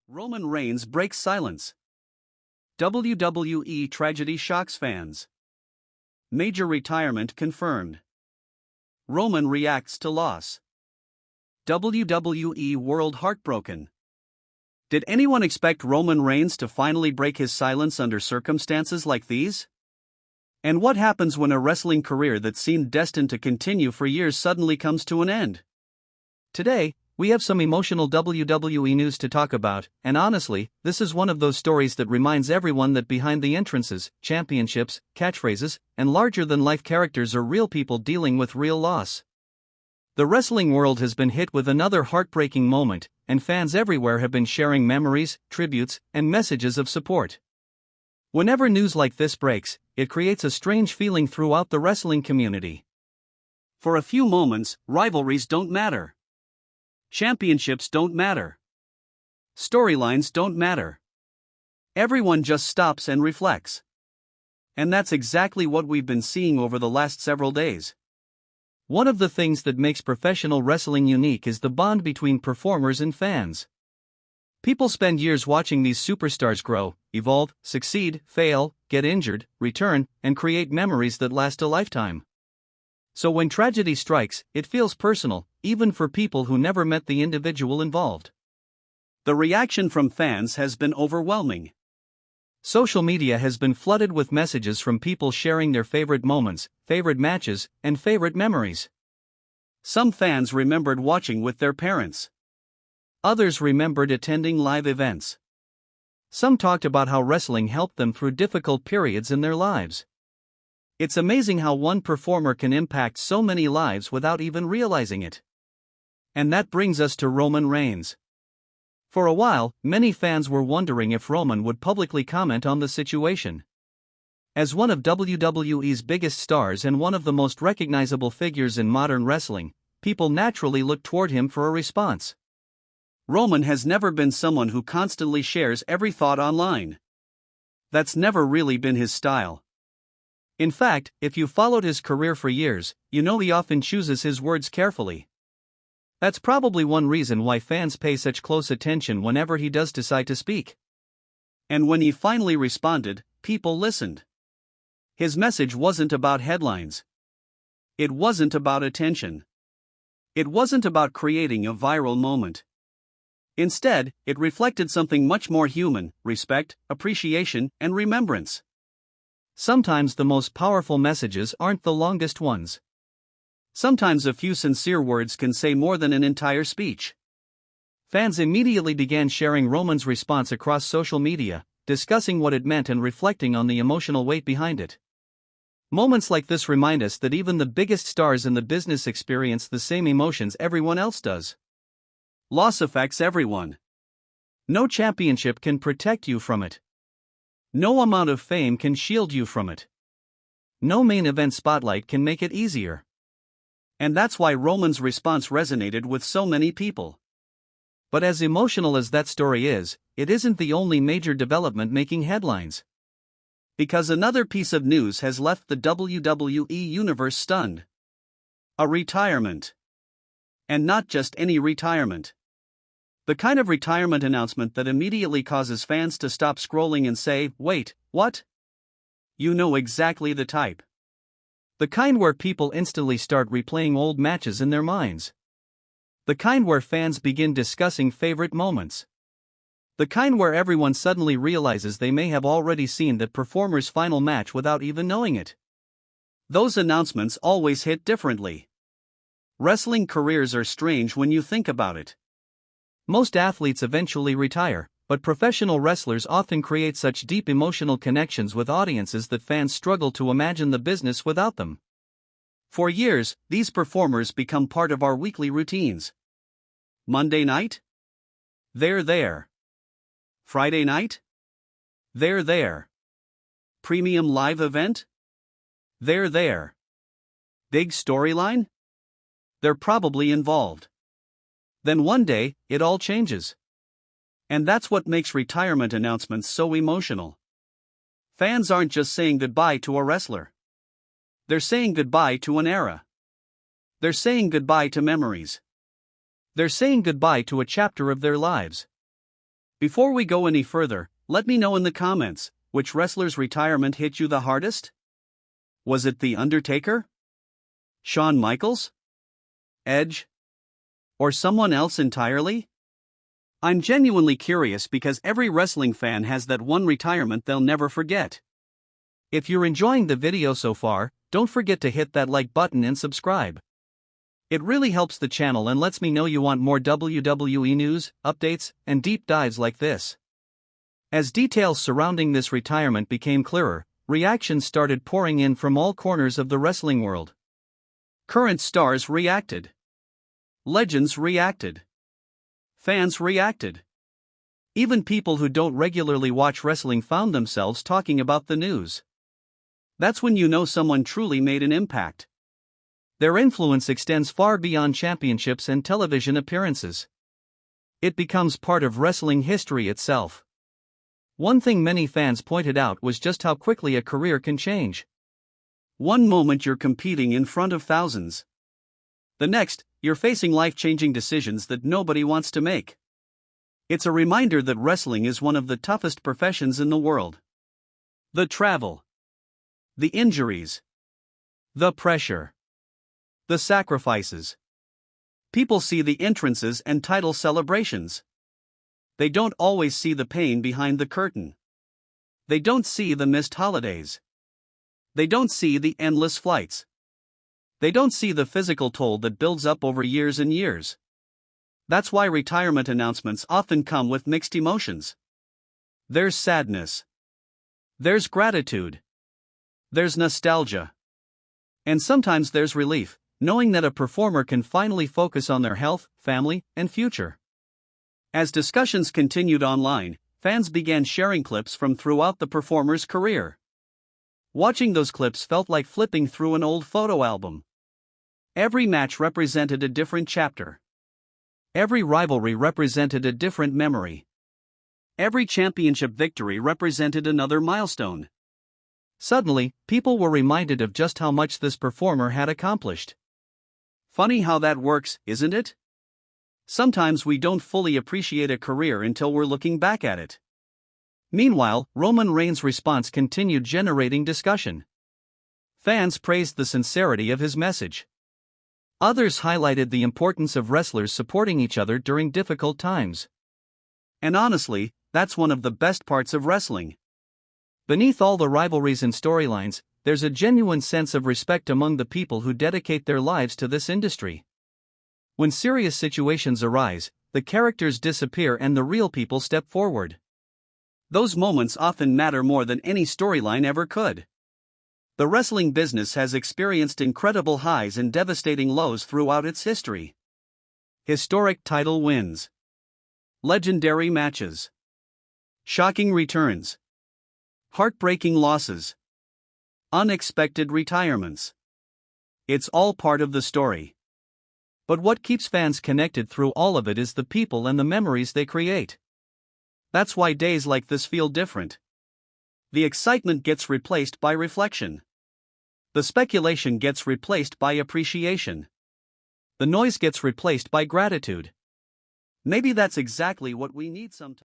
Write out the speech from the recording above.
Roman Reigns breaks silence. WWE tragedy shocks fans. Major retirement confirmed. Roman reacts to loss. WWE World heartbroken. Did anyone expect Roman Reigns to finally break his silence under circumstances like these? And what happens when a wrestling career that seemed destined to continue for years suddenly comes to an end? Today, we have some emotional WWE news to talk about, and honestly, this is one of those stories that reminds everyone that behind the entrances, championships, catchphrases, and larger-than-life characters are real people dealing with real loss. The wrestling world has been hit with another heartbreaking moment, and fans everywhere have been sharing memories, tributes, and messages of support. Whenever news like this breaks, it creates a strange feeling throughout the wrestling community. For a few moments, rivalries don't matter. Championships don't matter. Storylines don't matter. Everyone just stops and reflects. And that's exactly what we've been seeing over the last several days. One of the things that makes professional wrestling unique is the bond between performers and fans. People spend years watching these superstars grow, evolve, succeed, fail, get injured, return, and create memories that last a lifetime. So when tragedy strikes, it feels personal, even for people who never met the individual involved. The reaction from fans has been overwhelming. Social media has been flooded with messages from people sharing their favorite moments, favorite matches, and favorite memories. Some fans remembered watching with their parents. Others remembered attending live events. Some talked about how wrestling helped them through difficult periods in their lives. It's amazing how one performer can impact so many lives without even realizing it. And that brings us to Roman Reigns. For a while, many fans were wondering if Roman would publicly comment on the situation. As one of WWE's biggest stars and one of the most recognizable figures in modern wrestling, people naturally looked toward him for a response. Roman has never been someone who constantly shares every thought online. That's never really been his style. In fact, if you followed his career for years, you know he often chooses his words carefully. That's probably one reason why fans pay such close attention whenever he does decide to speak. And when he finally responded, people listened. His message wasn't about headlines. It wasn't about attention. It wasn't about creating a viral moment. Instead, it reflected something much more human: respect, appreciation, and remembrance. Sometimes the most powerful messages aren't the longest ones. Sometimes a few sincere words can say more than an entire speech. Fans immediately began sharing Roman's response across social media, discussing what it meant and reflecting on the emotional weight behind it. Moments like this remind us that even the biggest stars in the business experience the same emotions everyone else does. Loss affects everyone. No championship can protect you from it. No amount of fame can shield you from it. No main event spotlight can make it easier. And that's why Roman's response resonated with so many people. But as emotional as that story is, it isn't the only major development making headlines. Because another piece of news has left the WWE Universe stunned. A retirement. And not just any retirement. The kind of retirement announcement that immediately causes fans to stop scrolling and say, "Wait, what?" You know exactly the type. The kind where people instantly start replaying old matches in their minds. The kind where fans begin discussing favorite moments. The kind where everyone suddenly realizes they may have already seen that performer's final match without even knowing it. Those announcements always hit differently. Wrestling careers are strange when you think about it. Most athletes eventually retire, but professional wrestlers often create such deep emotional connections with audiences that fans struggle to imagine the business without them. For years, these performers become part of our weekly routines. Monday night? They're there. Friday night? They're there. Premium live event? They're there. Big storyline? They're probably involved. Then one day, it all changes. And that's what makes retirement announcements so emotional. Fans aren't just saying goodbye to a wrestler. They're saying goodbye to an era. They're saying goodbye to memories. They're saying goodbye to a chapter of their lives. Before we go any further, let me know in the comments, which wrestler's retirement hit you the hardest? Was it The Undertaker? Shawn Michaels? Edge? Or someone else entirely? I'm genuinely curious because every wrestling fan has that one retirement they'll never forget. If you're enjoying the video so far, don't forget to hit that like button and subscribe. It really helps the channel and lets me know you want more WWE news, updates, and deep dives like this. As details surrounding this retirement became clearer, reactions started pouring in from all corners of the wrestling world. Current stars reacted. Legends reacted. Fans reacted. Even people who don't regularly watch wrestling found themselves talking about the news. That's when you know someone truly made an impact. Their influence extends far beyond championships and television appearances. It becomes part of wrestling history itself. One thing many fans pointed out was just how quickly a career can change. One moment you're competing in front of thousands. The next, you're facing life-changing decisions that nobody wants to make. It's a reminder that wrestling is one of the toughest professions in the world. The travel. The injuries. The pressure. The sacrifices. People see the entrances and title celebrations. They don't always see the pain behind the curtain. They don't see the missed holidays. They don't see the endless flights. They don't see the physical toll that builds up over years and years. That's why retirement announcements often come with mixed emotions. There's sadness. There's gratitude. There's nostalgia. And sometimes there's relief, knowing that a performer can finally focus on their health, family, and future. As discussions continued online, fans began sharing clips from throughout the performer's career. Watching those clips felt like flipping through an old photo album. Every match represented a different chapter. Every rivalry represented a different memory. Every championship victory represented another milestone. Suddenly, people were reminded of just how much this performer had accomplished. Funny how that works, isn't it? Sometimes we don't fully appreciate a career until we're looking back at it. Meanwhile, Roman Reigns' response continued generating discussion. Fans praised the sincerity of his message. Others highlighted the importance of wrestlers supporting each other during difficult times. And honestly, that's one of the best parts of wrestling. Beneath all the rivalries and storylines, there's a genuine sense of respect among the people who dedicate their lives to this industry. When serious situations arise, the characters disappear and the real people step forward. Those moments often matter more than any storyline ever could. The wrestling business has experienced incredible highs and devastating lows throughout its history. Historic title wins. Legendary matches. Shocking returns. Heartbreaking losses. Unexpected retirements. It's all part of the story. But what keeps fans connected through all of it is the people and the memories they create. That's why days like this feel different. The excitement gets replaced by reflection. The speculation gets replaced by appreciation. The noise gets replaced by gratitude. Maybe that's exactly what we need sometimes.